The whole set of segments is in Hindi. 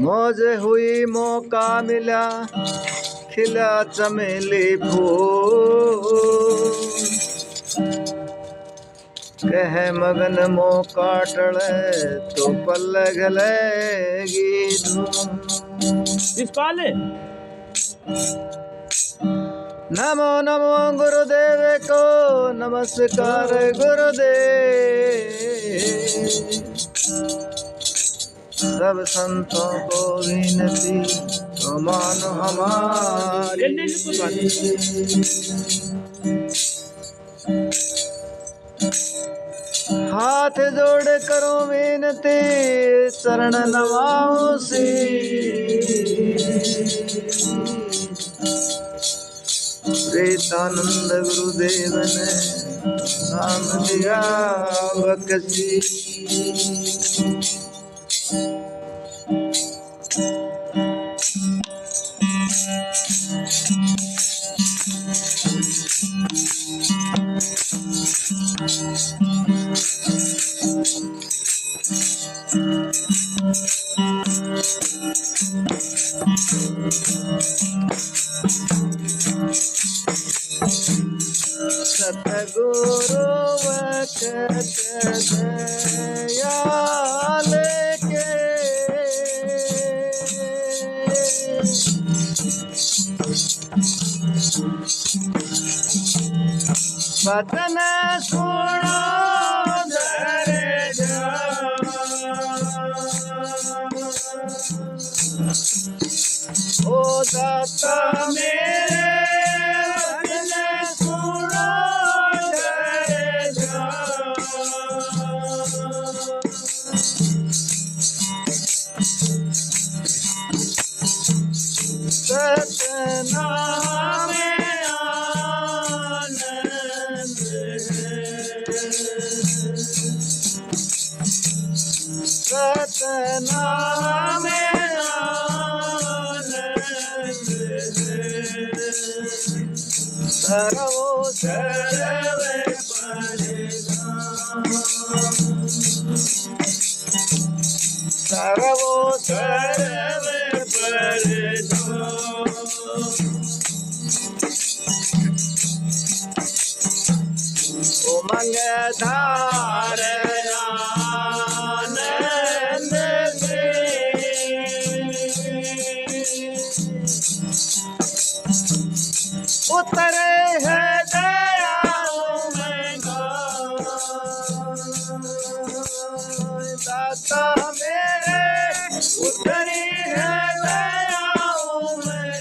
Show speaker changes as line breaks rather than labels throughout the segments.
मौज हुई मौका मिला खिला चमेली फूल कह मगन मौका टले तो पल गलेगी धूम। नमो नमो गुरुदेव को नमस्कार गुरुदेव। सब संतों को विनती तो मानो हमारी। हाथ जोड़ करो विनती चरण नवाओ सी। प्रेतानंद गुरुदेव ने नाम दिया बकसी। सतगुरु वचन दयाल के वचन सुनो ओ दाता मेरे वचन सुनो सतनाम आनंद सतनाम सर्वो सर्वे सर्वो सर्वे उमंग धार आनंद से उतरे है दाता मेरे उतरी है दयाओं में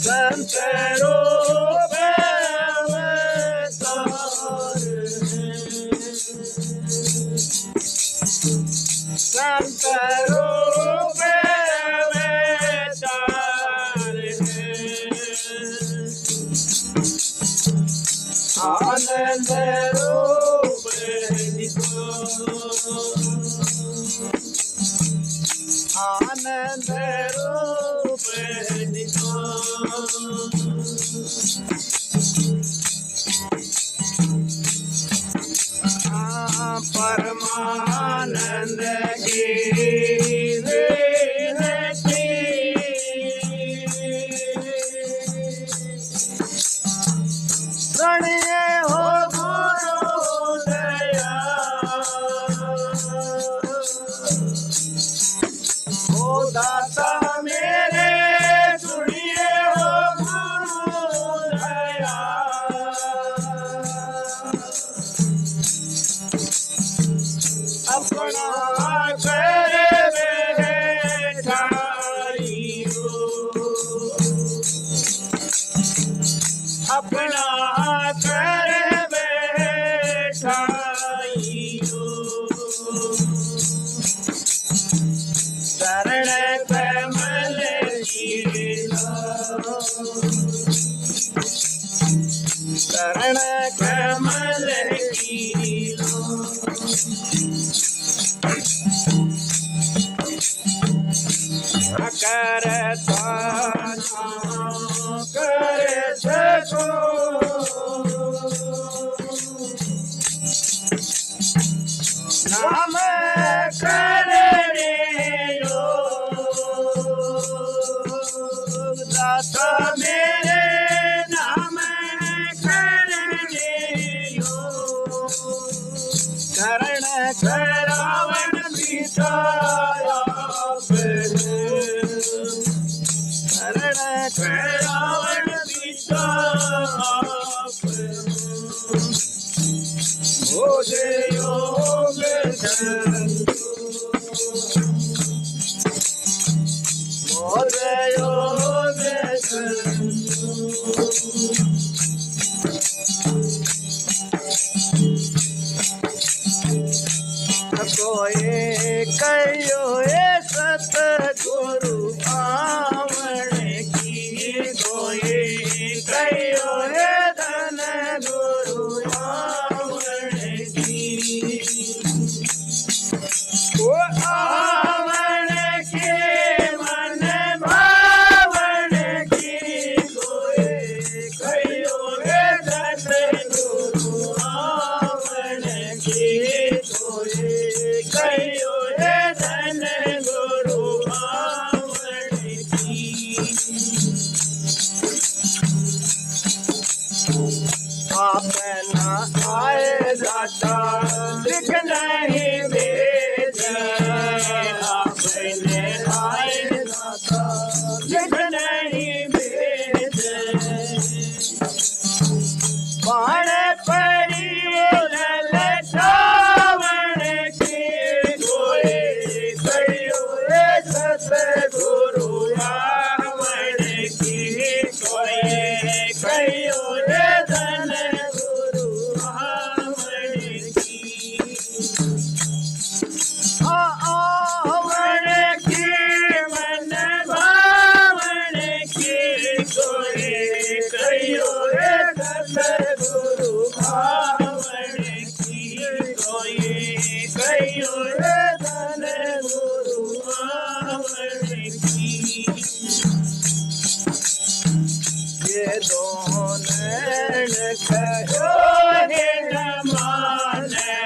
संत रूप संत रूप आनंद रूप आनंद रूप परमानंद की प्रणय हो गुरु दया ओ दाता मेरे सुनिए हो गुरु दया अपना कर अपना कर बैठाइयो शरण कमल शरण कमल करता तो मेरे नाम करने लो करण करावन बिचारा करण करावन बिचारा मोदे योग मोदे योग कोई कहो सतगुरु आवण की कोई कहो धन गुरु आवण की वो आवण के मन भावण की कोई कहो धन गुरु आवण की कहो धन गुरु आवण की अपना आए दाता लिख नहीं भेज अपने आए दाता लिख नहीं भेज बाण पड़ी ललचावण की कोई कहो सतगुरु आवण की कोई कहो धन गुरु आवण की आवण की मन भावण की कोई कहो सतगुरु आवण की कोई कहो धन गुरु आवण की ये दोन कहो हे न माने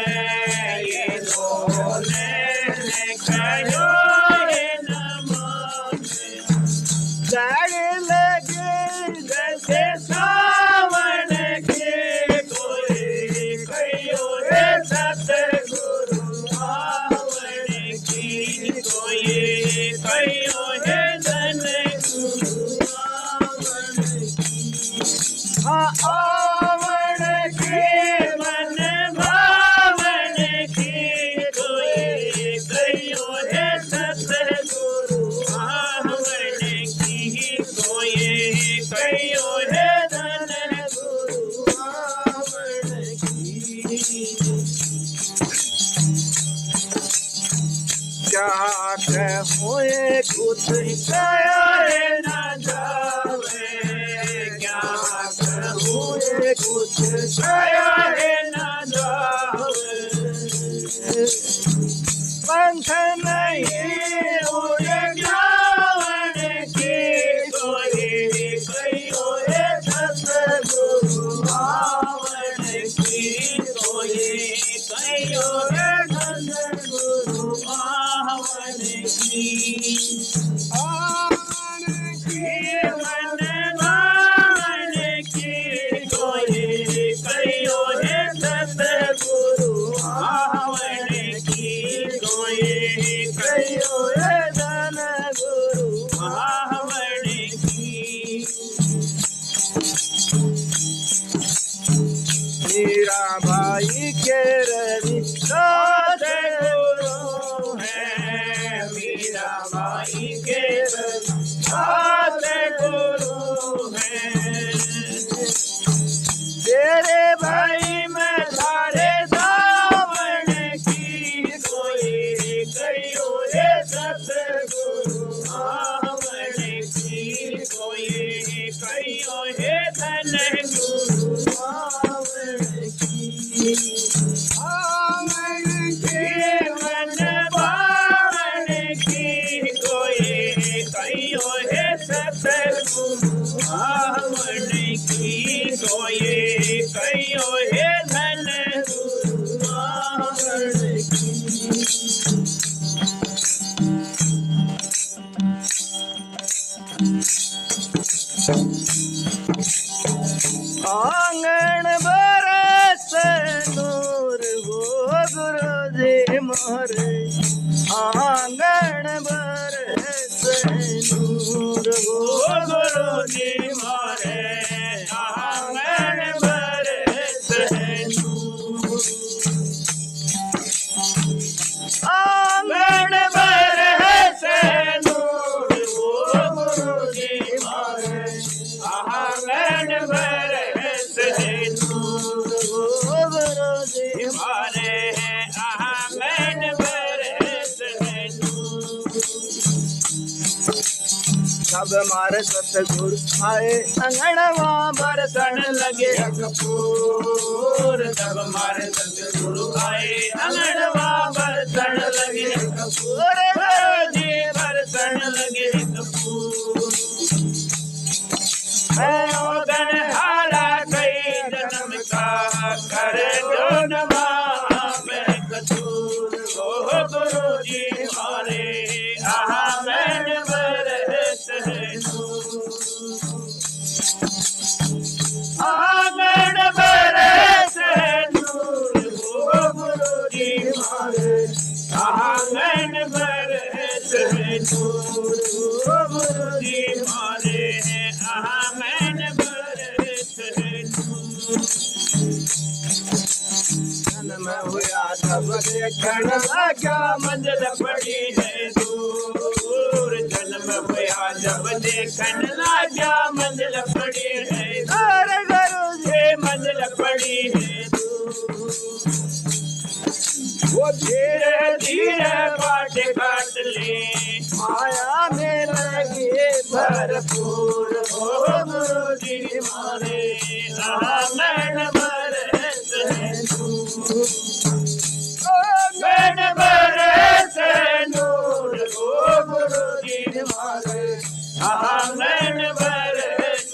ये दोन कहो हे न माने जड़ लगे जैसे सावन के कोई कहो सतगुरु आवण की कोई कहो धन गुरु आवण की आवण के मन भावण की कोई कहो सतगुरु आवण की कोई कहो धन गुरु आवण की क्या कहूँ कुछ कहे न जावे क्या कहूँ कुछ कहे न जावे पंथ नहीं उड़ जावन की कोई कहो सतगुरु आवण की कोई कहो धन गुरु आवण की मन भावण की कोई कहो सतगुरु आवण की कोई कहो धन गुरु आवण की मीरा भाई के सतगुरु है मीरा भाई के सतगुरु है तेरे भाई में सारे दावण की कोई कहो सतगुरु आवण की कोई कहो धन गुरु आवण की आवण के मन भावण की कोई कहो सतगुरु आवण की कोई कहो धन गुरु आवण की आंगन बरस नूर हो गुरुजी मोरे आंगन बरस नूर हो गुरुजी मोरे आंगन बरस नूर आंगन बरस नूर हो गुरुजी मोरे आंगन बरस नूर हो गुरुजी मोरे आंगन बरस नूर सब मारे सतगुरु आए अंगणवा बरसन लगे कपूर सब मारे सतगुरु आए अंगणवा बरसन लगे कपूर गुरुजी बरसन लगे कपूर मैं ओगन हारा कई जन्म का कर दो नमा मैं कसूर हो गुरुजी मारे आहा मैं बरस आंगन बरस नूर हो गुरुजी मारे आंगन बरस नूर हो गुरुजी मारे आंगन बरस नूर जन्म हुआ तब देखण लगा मंजिल पड़ी है दूर जन्म हुआ जब देखण लगा मंजिल पड़ी है दूर गुरुजी मंजिल पड़ी है दूर वो धीरे धीरे बाट काट ले माया में लगे भरपूर हो गुरुजी मारे आंगन बरस आंगन बरस नूर हो गुरुजी मारे आंगन बरस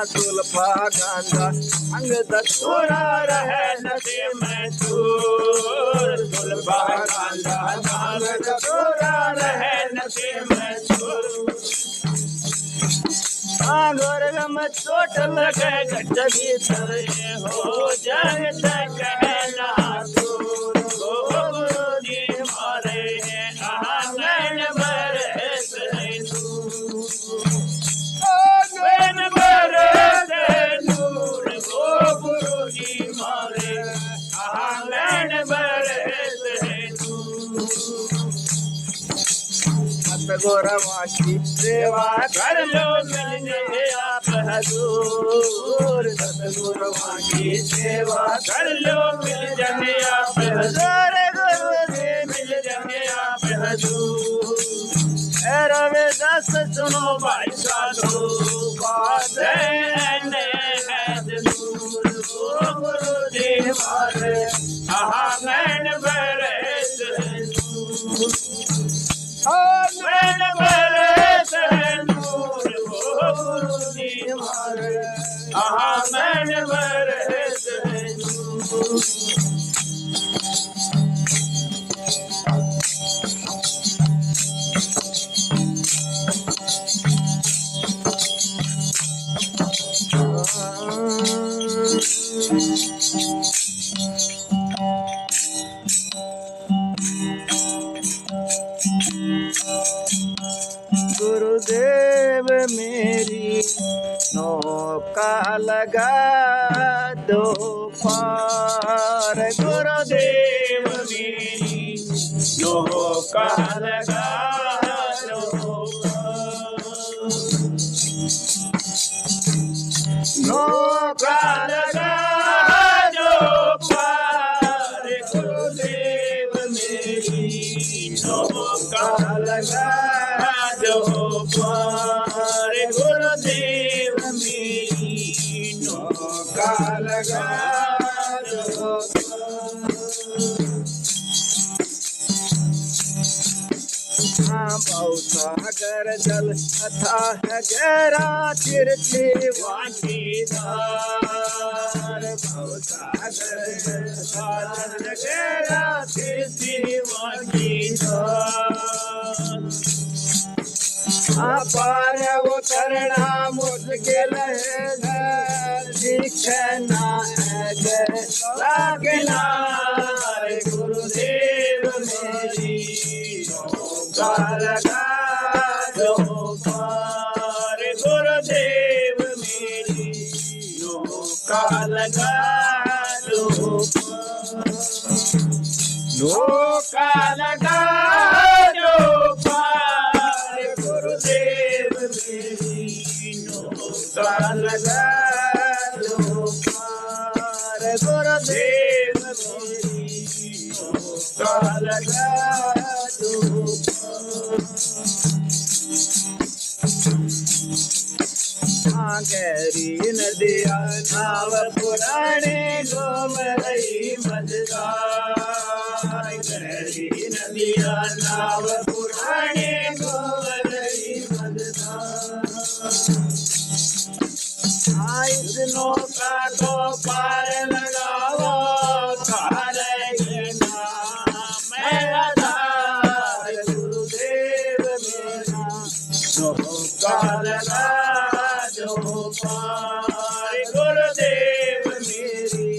सुलभा गांधा अंग दस्तूरा रहे नदी में दूर सुलभा गांधा अंग दस्तूरा रहे नदी में दूर गम चोट लगे गट भीतर हो जाए कहना दूर हो गुरुजी मारे आंगन बरस आंगन बरस नूर हो गुरुजी मारे आंगन बरस सतगुरवा की सेवा कर लो मिल जाए आप हजूर सतगुरवा की सेवा कर लो मिल जाए आप हजूर गुरुजी मिल जाए आप हजूर रविदास सुनो भाई साधु बात गुरुजी मारे आंगन बरस आंगन बरस नूर हो गुरुजी मारे आंगन बरस नूर गुरुदेव मेरी नौका लगा दो पार गुरुदेव मेरी नौका लगा दो नौका लगा दो पार गुरुदेव मेरी नौका लगा दो पार गुरुदेव मेरी नौका लगा दो भवसागर जल अथाह गहरा तिरछी वाटीदार भवसागर जल अथाह गहरा तिरछी वाटीदार अपार उतरना मुश्किल है दिखना है किनारे गुरुदेव मेरी नौका लगा दो पार गुरुदेव मेरी नौका लगा दो नौका लगा दो पार गुरुदेव मेरी नौका लगा दो पार गुरुदेव मेरी नौका लगा दो पार गहरी नदिया नाव पुराने घूम रही मझधार गहरी नदिया नाव पुराने घूम रही मझधार इस नौका को पार लगाओ तारे नाम आधार गुरुदेव मेरा नौका लगा दो पार गुरुदेव मेरी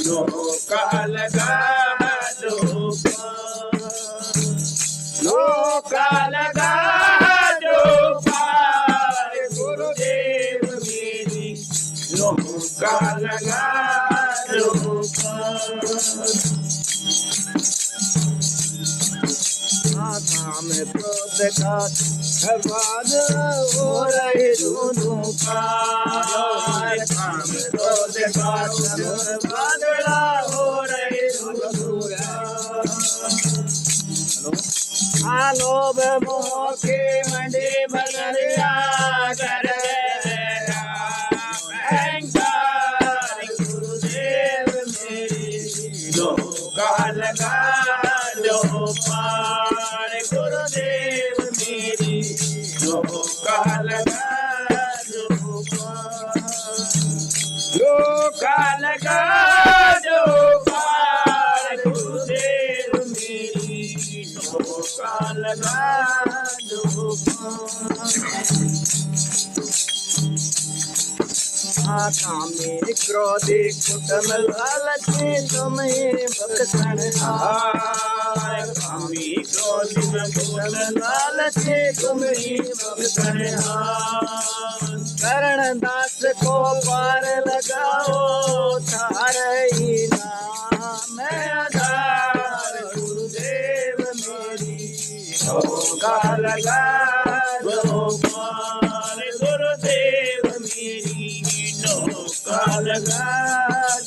नौका लगा दो पार नौका लगा दो पार गुरुदेव मेरी नौका लगा दो पार काम क्रोध का खरवाद हो रहे दोनों का काम क्रोध का बादला हो रहे दोनों का लोभ मोह के मंडे बदलिया कर अहंकार गुरुदेव मेरी नौका लगा दो पार गुरुदेव मेरी नौका लगा दो पार नौका लगा दो पार गुरुदेव मेरी नौका लगा दो पार कामी क्रोधी कुटम लालची तुम्हें बख्शन हाय कामी क्रोधी कुटम लालची तुम्हें बख्शन हाय करण दास को पार लगाओ तारई नाम आधार गुरुदेव मेरी नौका लगा दो पार गुरुदेव मेरी नौका लगा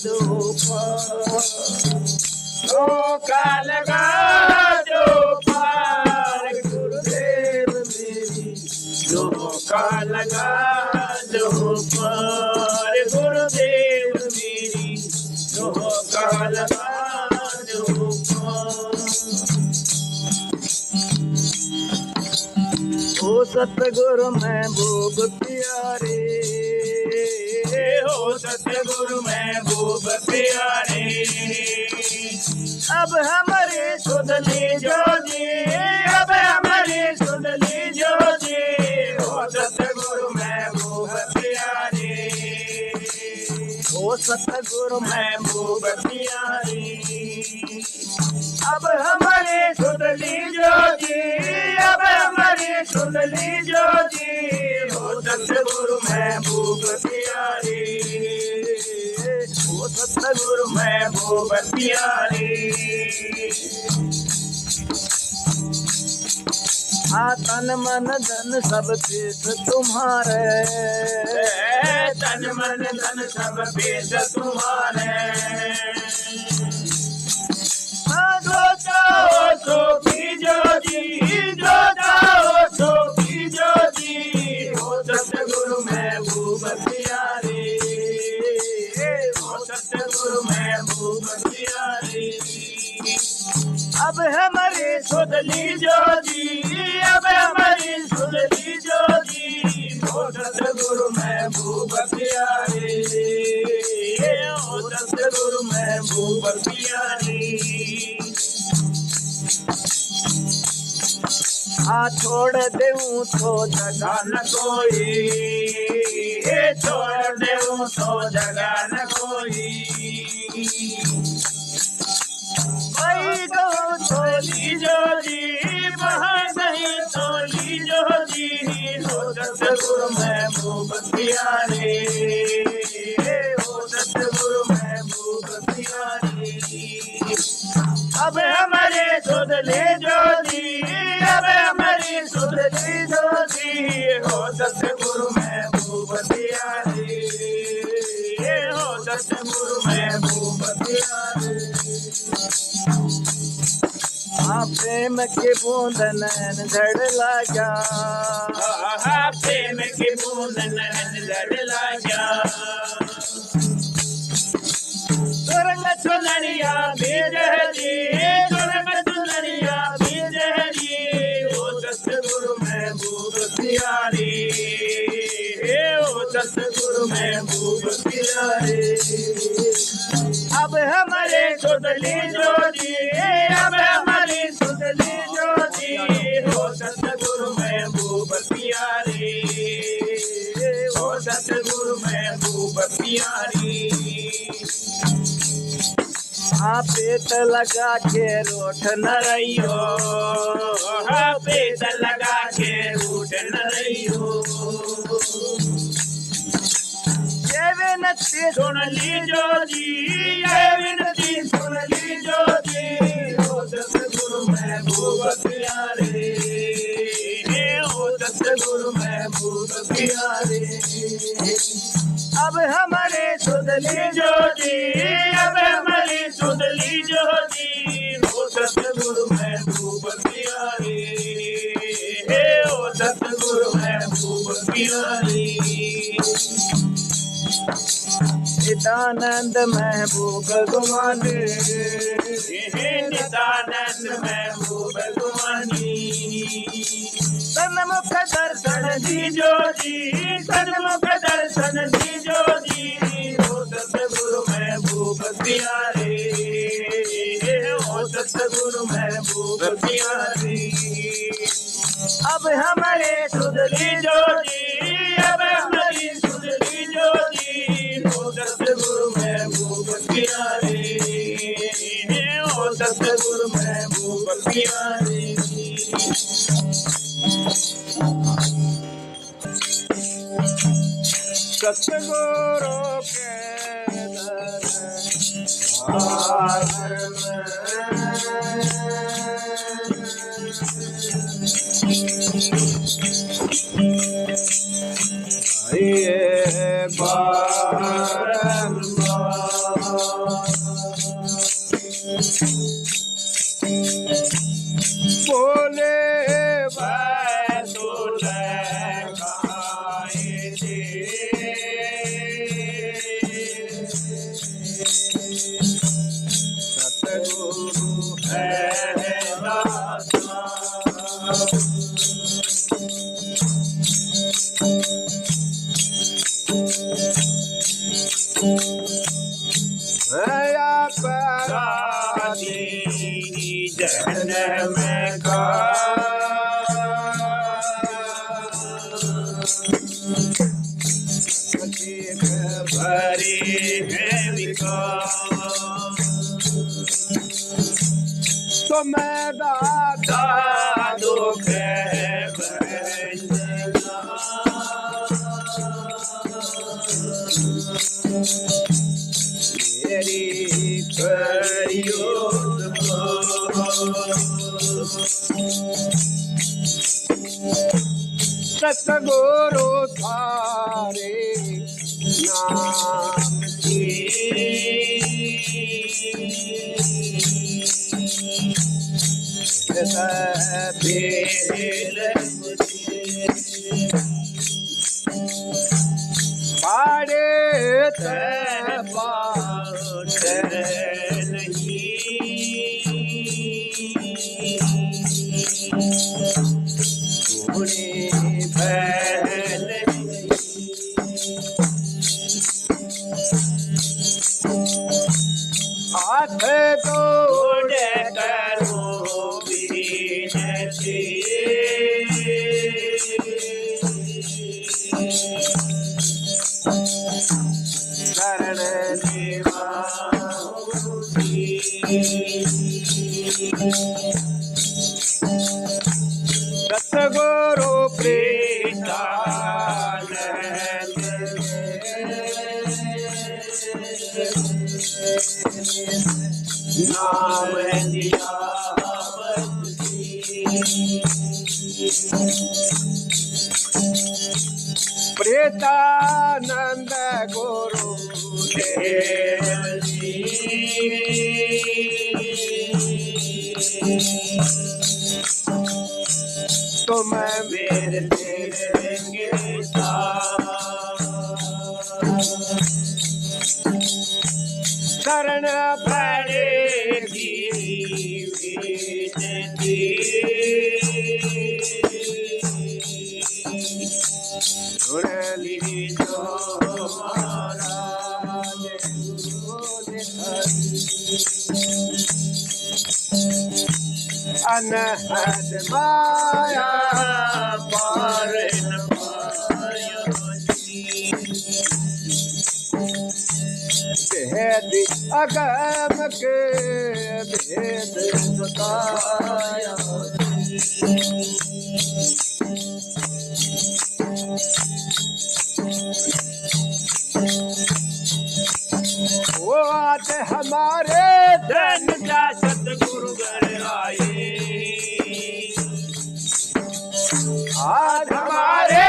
दो पार नौका लगा दो पार गुरुदेव मेरी नौका लगा दो पार गुरुदेव मेरी नौका लगा दो पार ओ सतगुरु महबूब प्यारे हो सतगुरु महबूब प्यारे अब हमारी सुध लीजो जी अब हमारी सुध लीजो जी हो सतगुरु महबूब प्यारे हो सतगुरु महबूब प्यारे अब हमारी सुध लीजो जी अब हमारी सुध लीजो जी हो सतगुरु महबूब प्यारे हो सतगुरु महबूब प्यारे तन मन धन सब पेश तुम्हारे तन मन धन सब पेश तुम्हारे जो चाहो सो कीजो जी जो चाहो सो कीजो जी हो सतगुरु महबूब प्यारे हो सतगुरु महबूब प्यारे अब हमारी सुध लीजो जी अब महबूब प्यारे, ओ सतगुरु महबूब प्यारे। हाँ छोड़ देऊं तो जगा न कोई, छोड़ देऊं तो जगा न कोई, भाई गो तो लीजो जी, नहीं तो लीजो जी, हो सतगुरु महबूब प्यारे, हो सतगुरु महबूब प्यारे। अब हमारे सुध ले जो जी, अब हमारी सुध ले जो जी, हो सतगुरु महबूब प्यारे, हो सतगुरु महबूब प्यारे। हाँ प्रेम के बूंद नैन झड़ लागा, प्रेम के बूंद नैन झड़ लागा, सुरंग चुनरिया बीज जी, सुरंग चुनरिया बीज जी, ओ सतगुरु महबूब प्यारे, ओ सतगुरु महबूब प्यारे। अब हमारे सुध लीजो जी, अब हमारी सुध लीजो जी, हो सतगुरु महबूब प्यारे, हो सतगुरु महबूब प्यारे। हाँ पेट लगा के रोट न रहियो, हाँ पेट लगा के रोट न रहियो, ये विनती सुन लीजो जी, ये विनती सुन लीजो जी, हो सतगुरु महबूब प्यारे, हो सतगुरु महबूब प्यारे। अब हमारे सुध लीजो जी, अब हमारी सुध लीजो जी, हो सतगुरु महबूब प्यारे, हो सतगुरु महबूब प्यारे। नित्यानंद महबूब गुमानी, नित्यानंद महबूब गुमानी, सन्मुख दर्शन दीजो जी, सन्मुख दर्शन दीजो जी, हो सतगुरु महबूब प्यारे, हो सतगुरु महबूब प्यारे। अब हमारे सुध लीजो जी, अब हमारी सुध लीजो जी, हो सतगुरु महबूब प्यारे, हो सतगुरु महबूब प्यारे। सतगुरु के दरबार में बोले सतगुरु है दाता, जन्म का भरी है विकार, तो मैं दाता दुख मेरी परियों सतगुरु थारे नाम की पाड़े नाम दिया
प्रेतानंद गुरु
देव जी
तुम
मेरे देंगे
शरण
पड़ेगी
सुनली जो अनहद माया
पार
भेद अगम के भेद बताया वो आज हमारे
धन का सतगुरु घर आए
आज
हमारे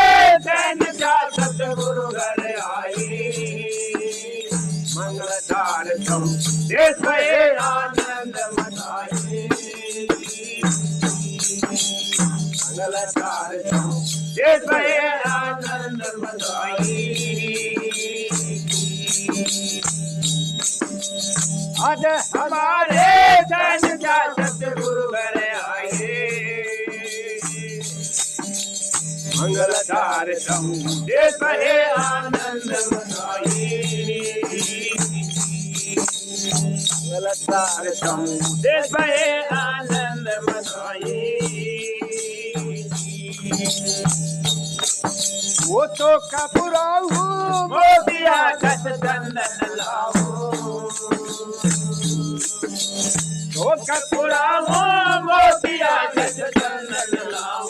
धन का सतगुरु घर आए
मंगलदार तुम
देश में आनंद मनाए
मंगलदार तुम
देश में आनंद मनाए
आज
हमारे धन का सतगुरु घर आए
मंगलदार तुम
देश में आनंद मनाए
मंगलदार तुम
देश में आनंद मनाए
वो तो कपुराऊ
मोतिया कस चंदन लाओ
तो
कपुराओ मोतिया कस चंदन लाओ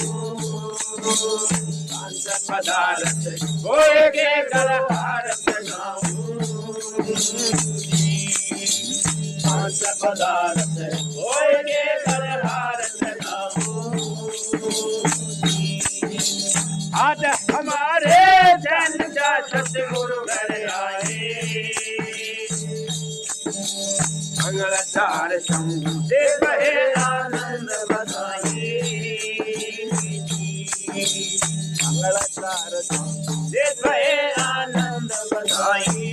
पदार्थ कोई के गलहार बनाओ पदार्थ कोई के गलहार बनाओ
आज
हमारे जन का सतगुरु घर आए
मंगलदार तुम
देव है आनंद बधाई
मंगलदार तुम
देव है आनंद बधाई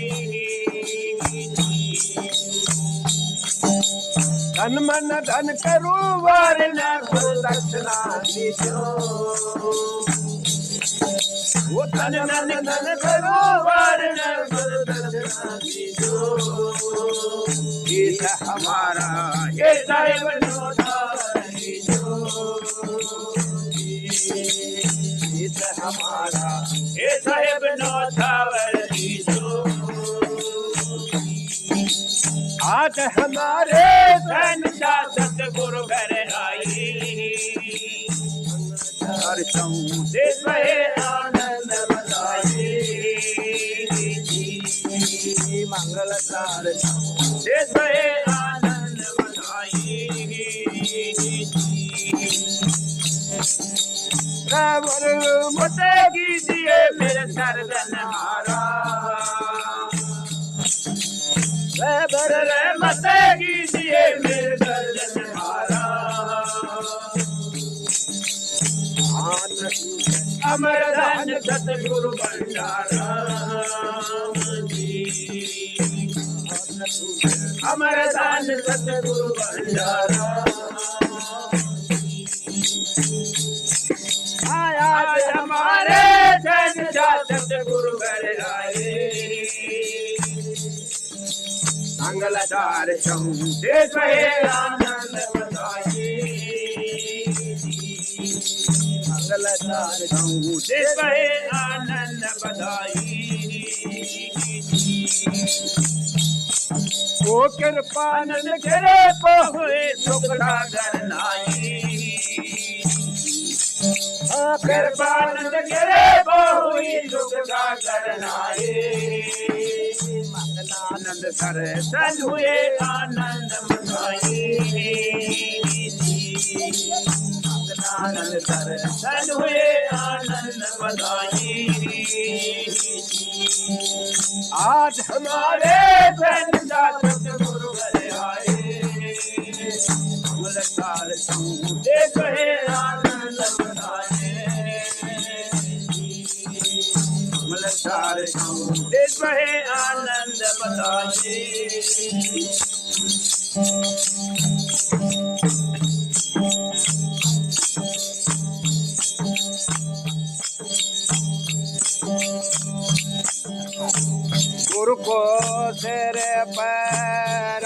धन मन धन करो
वर्ण दक्षिणा दीजो
वो
धन धन धन करो वर्ण दक्षिणा दीजो
गीत हमारा
ये साहेब नोटा दीजो
गीत हमारा
ये साहेब नौछावर दीजो
आज हमारे
धन का सतगुरु घर आई
हर तुम
देश में आनंद बधाई
मंगलदार तुम
देश में आनंद बधाई
रावण
मुझे कीजिए मेरे सरदन हारा मत कीजिए मेरे सरदन हारा अमर धन सतगुरु भंडारा अमर धन सतगुरु भंडारा आज हमारे धन का सतगुरु घर आए
मंगलदार तुम
देश में आनंद बधाई
मंगलदार तुम
देश में आनंद बधाई
वो कृपा
आनंद करे पहुए सुख सागर नाई कृपानंद करे बहु दुख का करनाए आनंद कर सन हुए आनंद मनाए आनंद कर सन हुए आनंद मनाए
आज हमारे
गुरु आए मुलकार समूहे कहे आनंद मनाए मुलकार समूहे कहे आनंद मनाए
गुरु को सिर पर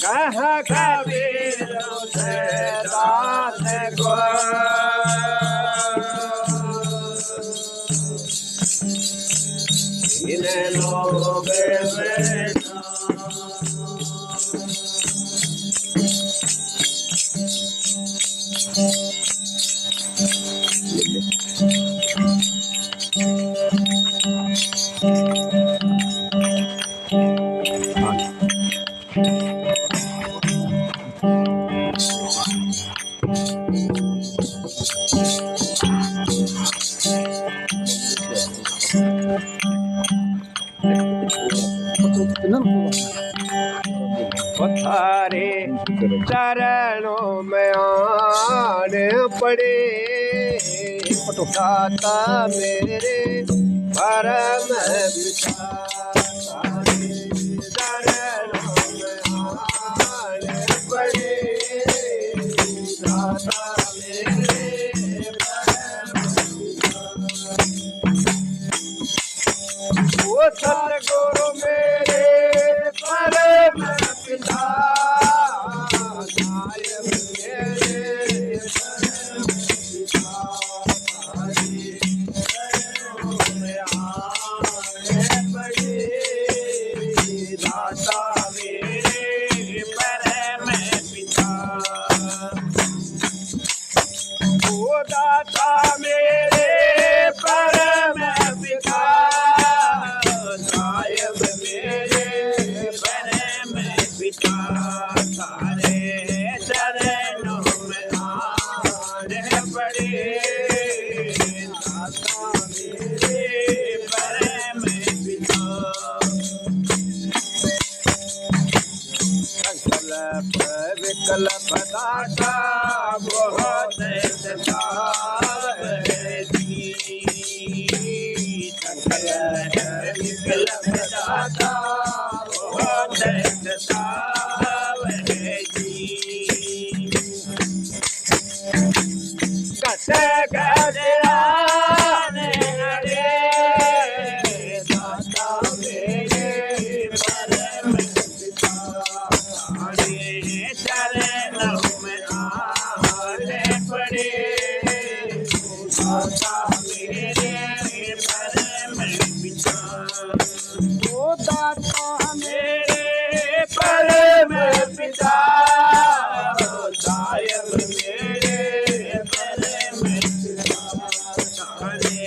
कहा कबीर से दास को इन लोग में पथारे चरणों में आन पड़े दाता मेरे परम पिता चरणों में आन पड़े दाता मेरे वो सतगुरु मेरे परम पिता साहिब मेरे परम पिता चरणों में आने पड़े दाता मेरे परम पिता वो दाता मेरे परम पिता साहिब मेरे परम पिता सारे चरणों में आने पड़े दाता मेरे परम पिता संकल्प विकल्प दाता बहुत विकल्प दाता बहुत कस गजराने रे दाता मेरे परम पिता चरणों में आने पड़े दाता मेरे परम पिता वो दाता मेरे परम पिता साहिब मेरे परम पिता सारे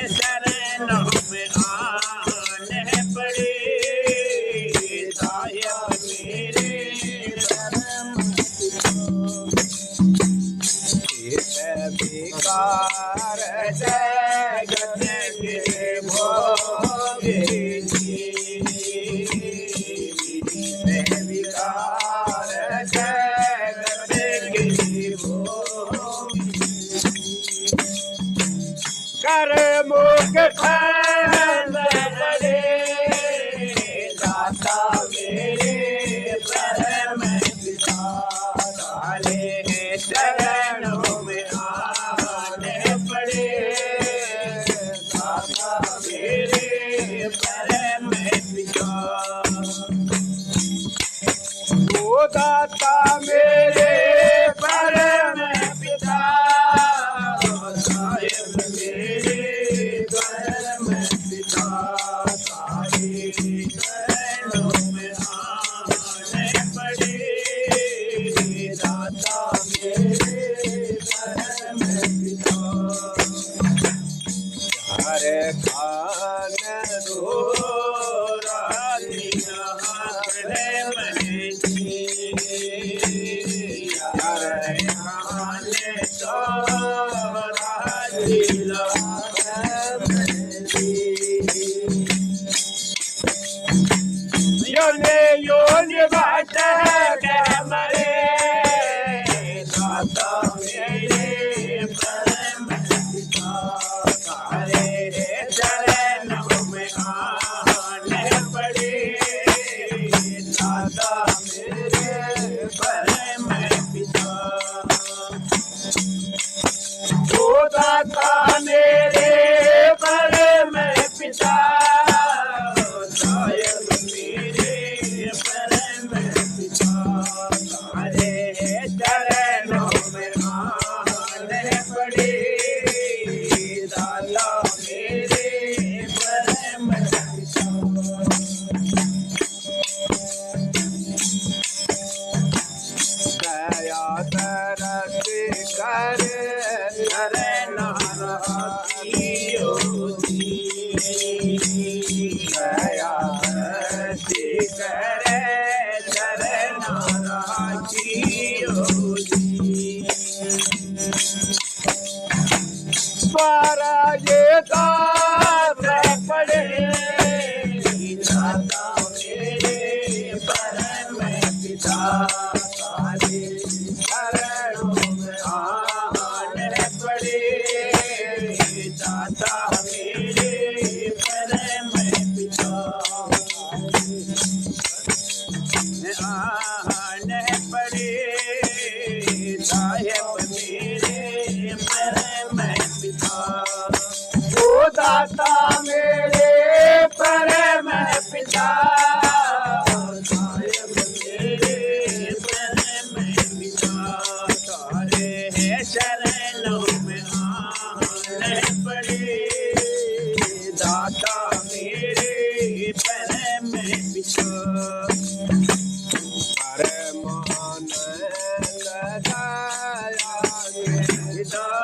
चरणों में आने पड़े साहिब मेरे परम पिता बेकार जगत के भोगे कर मुख खड़े दाता मेरे परम पिता सारे चरणों में आने पड़े दाता मेरे परम पिता वो दाता मेरे परम पिता साहिब मेरे खान रो
रानी अपने में जी यार खाने तो राजी योने बात है मरे दाता मेरे परम पिता तारे चरणों में आने पड़े दाता मेरे परम पिता ओ दाता मेरे परम पिता दाता मेरे परम पिता मेरे परम पिता तारे चरणों में आने पड़े दाता मेरे परम पिता
परमान लगाया
दाता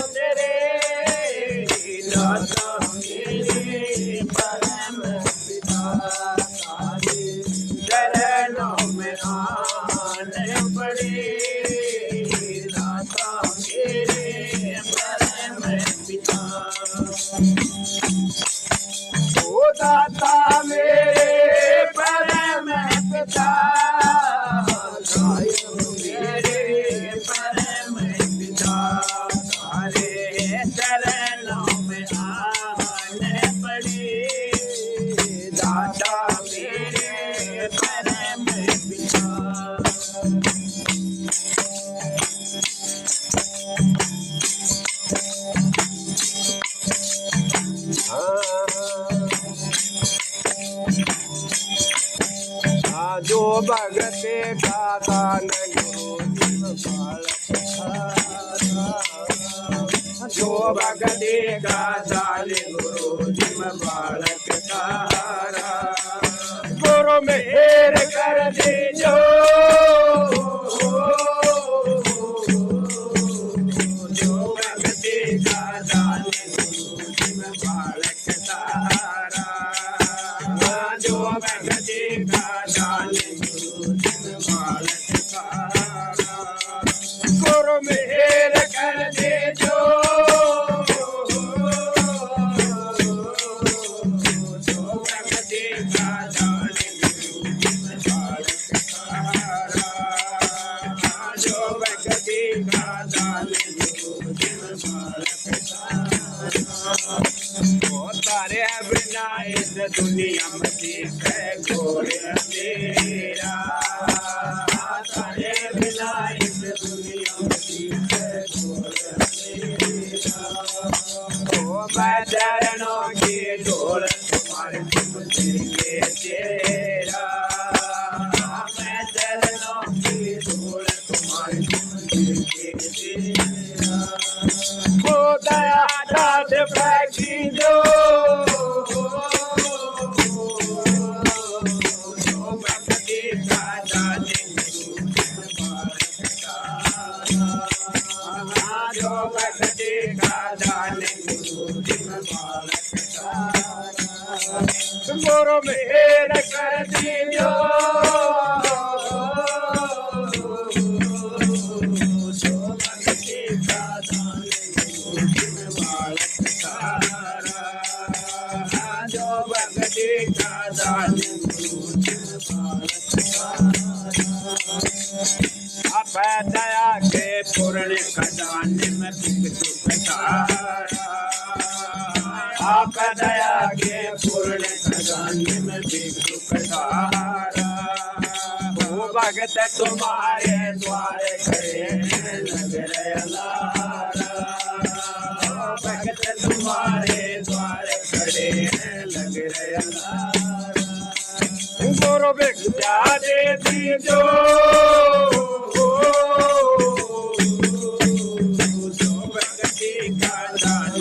मेरे परम पिता मेरे परम पिता तारे चरणों में आने पड़े दाता मेरे परम पिता
जो भगते दान गुरु
जो भगते दान गुरु जिम बालक तारा गुरु मेहर कर दे जो भगते दान गुरु जिम बालक तारा जो भगते गुरु मेहर कर दे जो भगते दान जो भगते दान तारे बिना इस दुनिया में देखे घोड़े मेरा तारे बिना इस दुनिया में देखे घोड़े मेरा ओ मैं चरणों की डोर तुम्हारे के तेरा मैं चरणों की डोर तुम्हारे के तेरा ओ दया दाद बैठी जो
गुरु मेहर कर दीजो
जो भक्ति का दान बालक तारा जो भक्ति का दान
आप दया के पूर्ण खजाने में दुख तारा
आप दया के पूर्ण खजाने में दुख तारा
वो भगत
तुम्हारे द्वार खड़े लग रहे लारा भगत तुम्हारे द्वार खड़े लग रहे लारा
गुरु विद्या दे दीजो
जो भक्ति का दान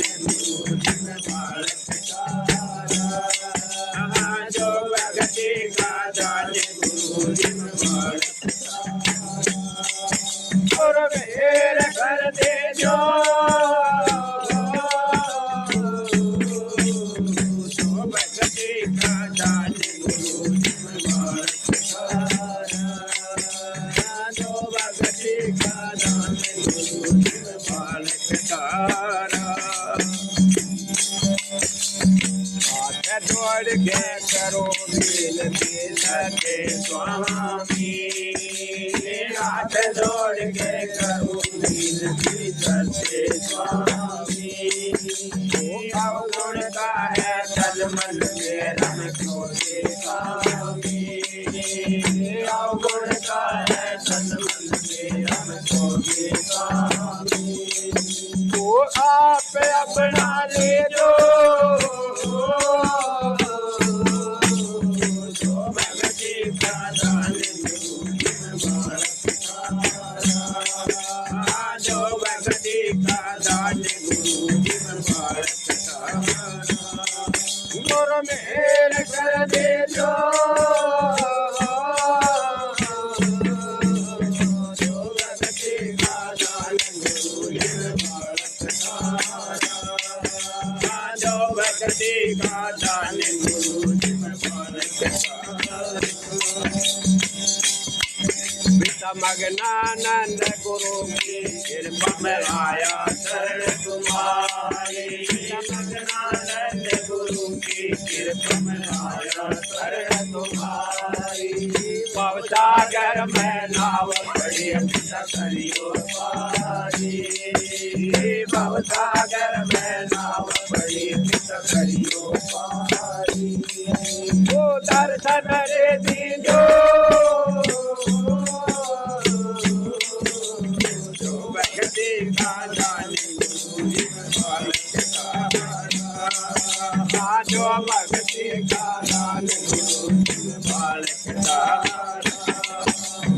बालक तारा जो भक्ति का दान
गुरु मेहर कर दीजो
जो भक्ति का दान जो भक्ति का दान बालक तारा
हाथ जोड़ के करो विनती
सके स्वामी हाथ जोड़ के करो विनती सके स्वामी अवगुण का है तन मन मेरा क्रोधे स्वामी अवगुण का है तन मन मेरा क्रोधे स्वामी
वो आप अपना ले दो
जो भक्ति का दान बालक तारा जो भक्ति का दान बालक तारा
गुरु मेहर कर दीजो
जो भक्ति का दान बालक तारा जो भक्ति का दान बालक तारा
मगनानंद गुरु की कृपा में आया
शरण तुम्हारी मगनानंद गुरु की कृपा में आया शरण तुम्हारी
भवसागर में
नाव पड़ी करियो पारी भवसागर में नाव पड़ी करियो पारी
वो दर्शन रे दीजो
जो भक्ति का दान बालक तारा जो भक्ति का दान बालक तारा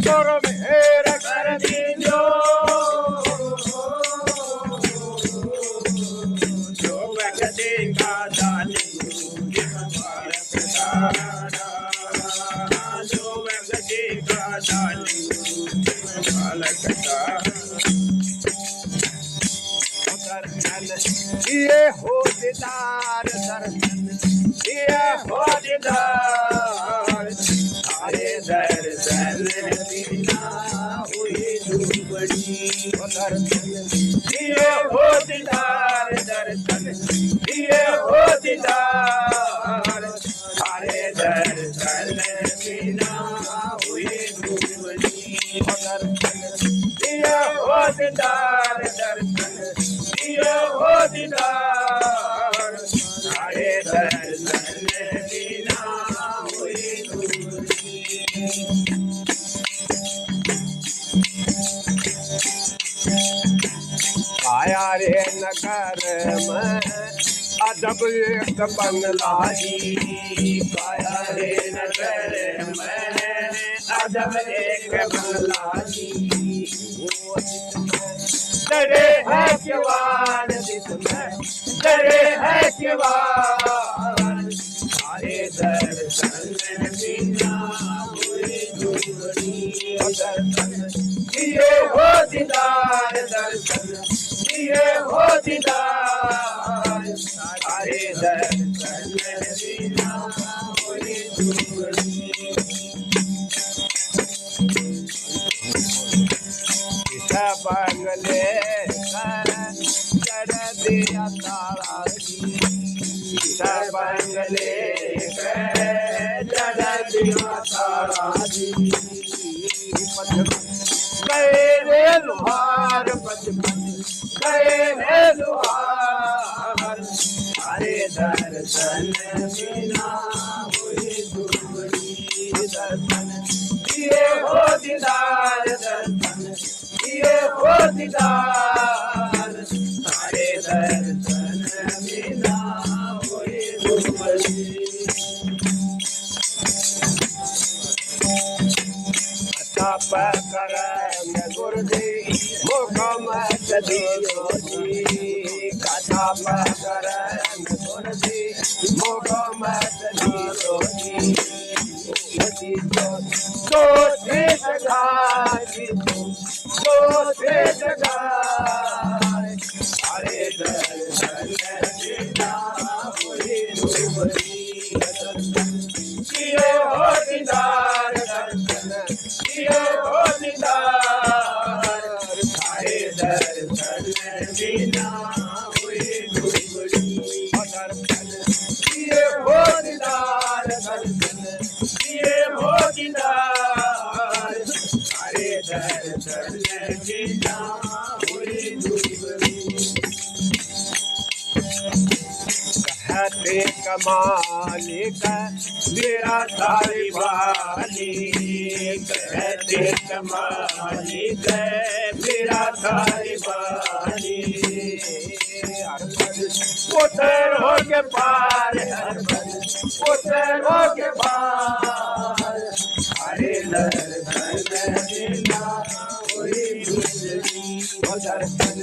गुरु मेहर
कर दीजो जो भक्ति का दान बालक तारा जो भक्ति का दान बालक तारा
ये हो दीदार दर्शन ये हो
दीदार हरे दर्शन बिना हुई दुबड़ी
दर्शन
ये हो दीदार दर्शन ये हो दीदार हरे दर्शन बिना हुई दुबड़ी ये हो दीदार दर्शन ये हो दीदार हरे दर्शन बिना हुई दुबड़ी
आया रे नगर में अदब एक बंगला
जी काया रे नगर में अदब एक बंगला जी डरे है किवाड़ जिसमें डरे है किवाड़ सारे दर्शन बिना हुई दुबड़ी दर्शन ये हो दीदार दर्शन ये हो दीदार सारे दर्शन बिना बंगले जड़ दिया तारा जी गए रे लुहार बचपन गए रे लुहार हरे दर्शन बिना हुई दुबरी दर्शन ये हो दीदार दर्शन ये हो दीदार हरे दर्शन बिना हुई दुबरी करम गुरुजी मुखम दियो जी कथा करम गुरुजी मुखम दियो जी तो जगाई तो जगाई हरे दर्शन बिना हुई दुबरी ये हो दीदार दर्शन ये हो दीदार हरे दर्शन बिना हुई दुबरी ये हो दीदार दर्शन ये हो दीदार हरे दर्शन बिना हुई दुबरी कहते कमाली का मेरा तारी वाली कहते कमाली का मेरा तारी वाली उतरो के पार उतरो के पार हरे दर्शन बिना हुई दुबरी दर्शन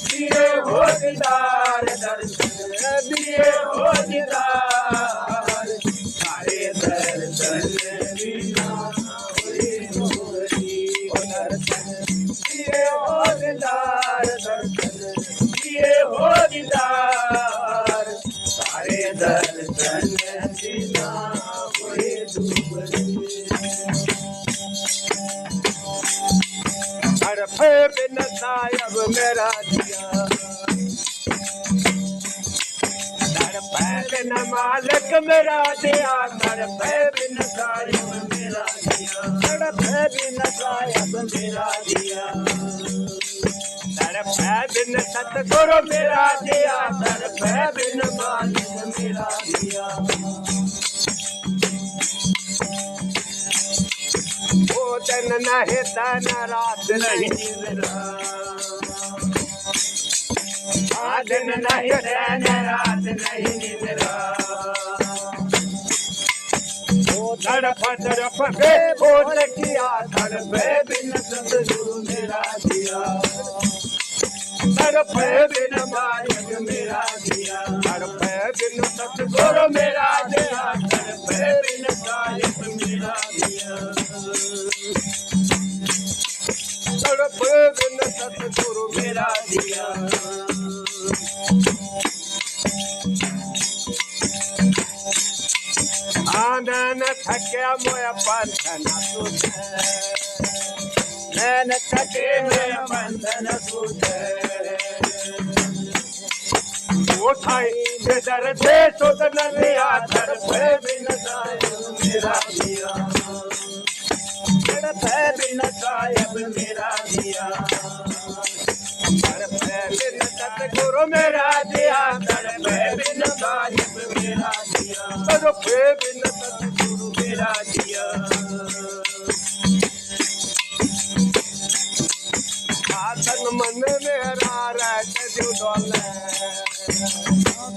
दिए हो दीदार दर्शन दिए हो दीदार हरे दर्शन बिना हुई दुबरी दर्शन दिए हो दीदार दर्शन दिए हो दीदार हरे दर्शन बिना हुई दुबरी हरफे बिन सायब मेरा दिया हरफे बिन मालिक मेरा दिया हरफे बिन सायब मेरा दिया हरफे बिन सायब मेरा दिया हरफे बिन सतगुरु मेरा दिया हरफे बिन मालिक मेरा दिया वो दिन नहीं तन रात नहीं दिन नहीं तन रात नहीं निद्रा वो धड़प के बोल किया धड़पे बिन सतगुरु मेरा दिया धड़पे बिन मालिक मेरा दिया धड़पे बिन सतगुरु मेरा दिया धड़पे बिन मालिक मेरा दिया धड़पे बिन सतगुरु मेरा दिया आनन थके मोया बंधन तुझे नैन थके मोया बंधन तुझे उठाई बेदर दे सुदन लिया धड़पे बिन सायब मेरा दिया धड़पे बिन सायब मेरा दिया धड़पे बिन सतगुरु मेरा दिया धड़पे बिन सायब मेरा दिया धड़पे बिन सतगुरु मेरा दिया तन मन मेरा रट जो डोले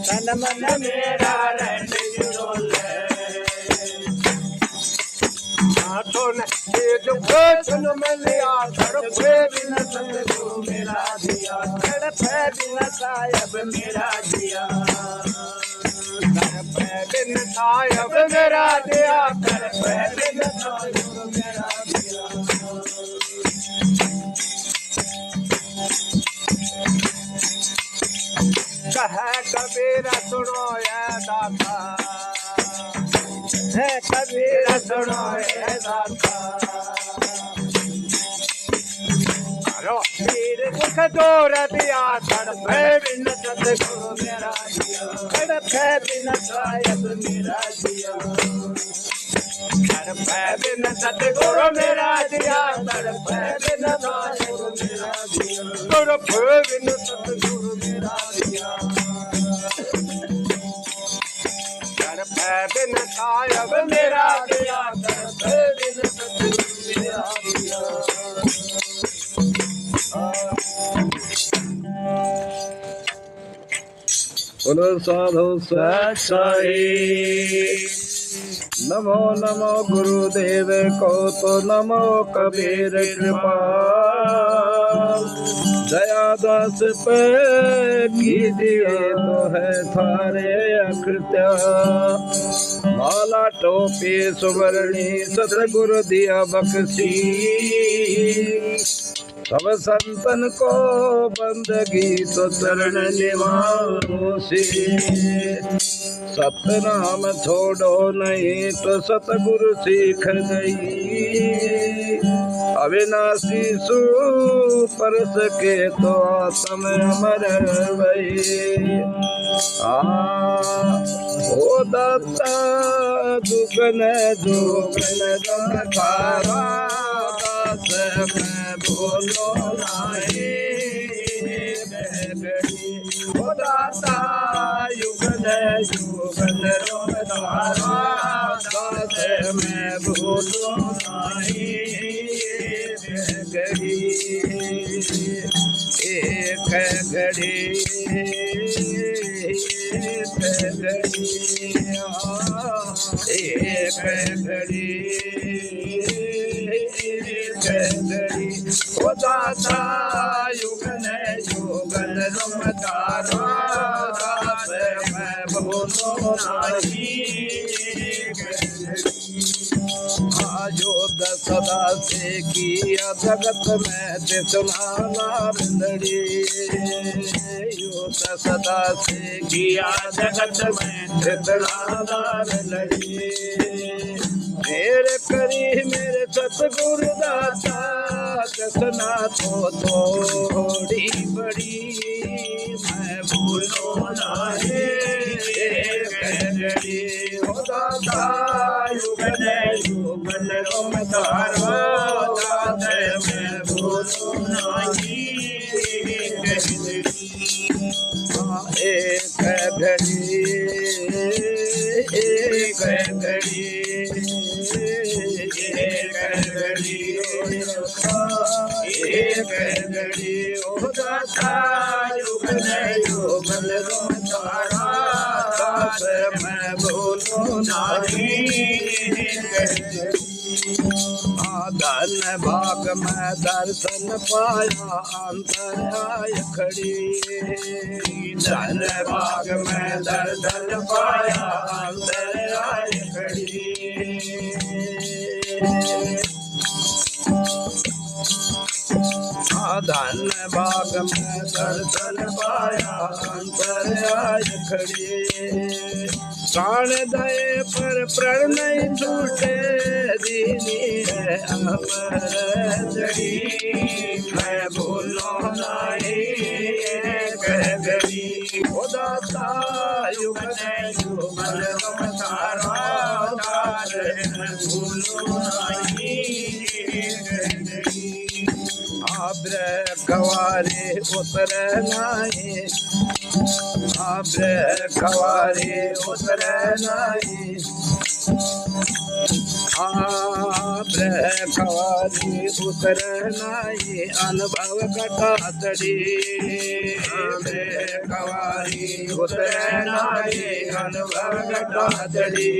तन मन मेरा रट जो डोले सुन ये जो सुन मिलिया धड़पे बिन सतगुरु मेरा दिया धड़पे बिन सायब मेरा दिया धड़पे बिन सायब मेरा दिया धड़पे बिन सतगुरु मेरा दिया कह कबीर सुनो ये दाता है कबीर सुनो ये दाता वीर दुख दूर दिया धड़पे बिन सतगुरु मेरा दिया
तड़प है बिन सायब मेरा दिया तड़प है बिन सतगुरु मेरा दिया तड़प है बिन सायब मेरा दिया तड़प है बिन सतगुरु मेरा दिया तड़प है बिन सायब मेरा दिया तड़प है बिन सतगुरु मेरा दिया
बोलो साधु सच्चाई। नमो नमो गुरुदेव को तो नमो कबीर कृपा दया दास पे कीजिए तो है थारे अकृत्या माला टोपी सुवर्णी सतगुरु दिया बख्शी सब संतन को बंदगी तो चरण निवारो से सतनाम छोड़ो नहीं तो सतगुरु सीख गई अविनाशी सुपर सके तो आत्म अमर भई ओ दाता दुगन जोगन खारा दास मैं बोलो नाहे ओ दाता युगन युगन रोम धारा दास मैं बोलो नाहे गड़ी एक घड़ी एक घड़ी ओ दाता युगन युगन रुम तारा दास मैं बोलो नाही आजो सदा से किया जगत में तिसना रंदड़ी यो सदा से किया जगत में तिसना रंदड़ी मेरे करी मेरे सतगुरु दाता दसना तो थोड़ी बड़ी मैं भूलो नाहे हो दाता युगन युगन रोम तारा दास मैं भूलो नाही एक घड़ी एक घड़ी एक घड़ी ओ दाता युगन युगन रोम तारा दास मैं भूलो नाही धन भाग में दर्शन पाया अंतर आय खड़ी धन भाग में दर्शन पाया अंतर आय खड़ी धन भाग में दर्शन पाया अंतर आय खड़ी प्राण दये पर प्रण नहीं छूटे दीनी है अमर जड़ी मैं भूलो नहीं कह गई ओ दाता युगन युगन तुम तारा दास मैं भूलो नहीं आब्र कवारे उतर नहीं आब्र कवारे उतर नहीं आब्र कवारे उतर नहीं अनुभव घटातड़ी आब्र कवारे उतर नहीं अनुभव घटातड़ी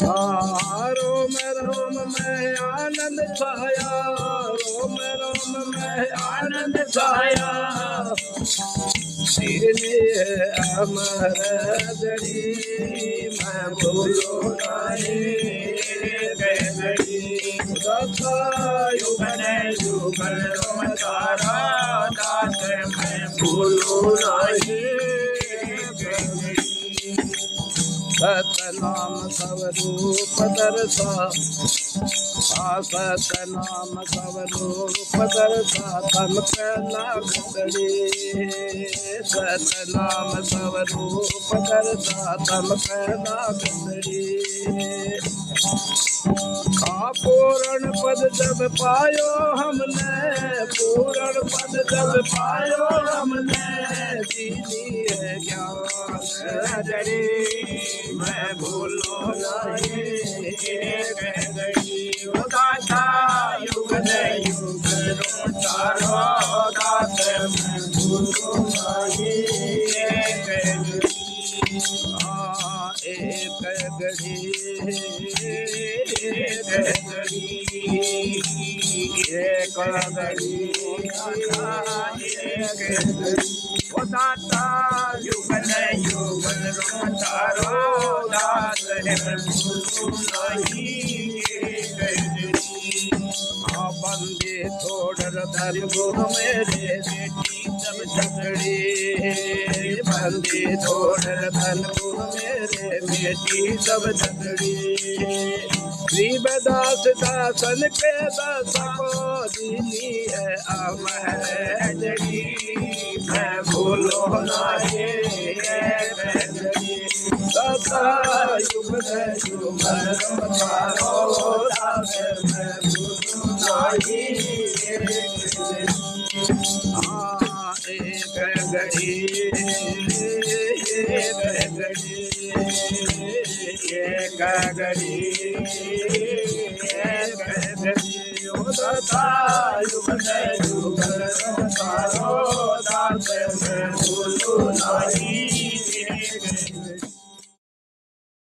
रोम रोम में आनंद छाया रोम रोम में आनंद छाया इसलिए अमर जड़ी मैं भूलो नहीं दाता युगन युगन रोम तारा दास मैं भूलो नहीं सतनाम स्वरूप दर्शा सतनाम स्वरूप दर्शा तम पहला घड़ी सतनाम स्वरूप दर्शा तम पहला घड़ी पूर्ण पद जब पायो हमने पूर्ण पद जब पायो हमने दीदी है ज्ञान
जड़ी मैं भूलो नहीं एक घड़ी उदाता युग ने युग तारो दात मैं भूलो नहीं एक घड़ी
एक घड़ी
एक घड़ी दाता युग ने युग तारो दात
बंदे थोड़ धन गुरु मेरे बेटी सब झगड़ी बंदे थोड़ धन गुरु मेरे बेटी सब झगड़ी गरीबदास दासन के दास को दीनी है अमरी
मैं भूलो नहीं
सता युग है युग तारो दास मैं भूलो नहीं एक घड़ी एक घड़ी
एक घड़ी
एक घड़ी उदाता युग है युग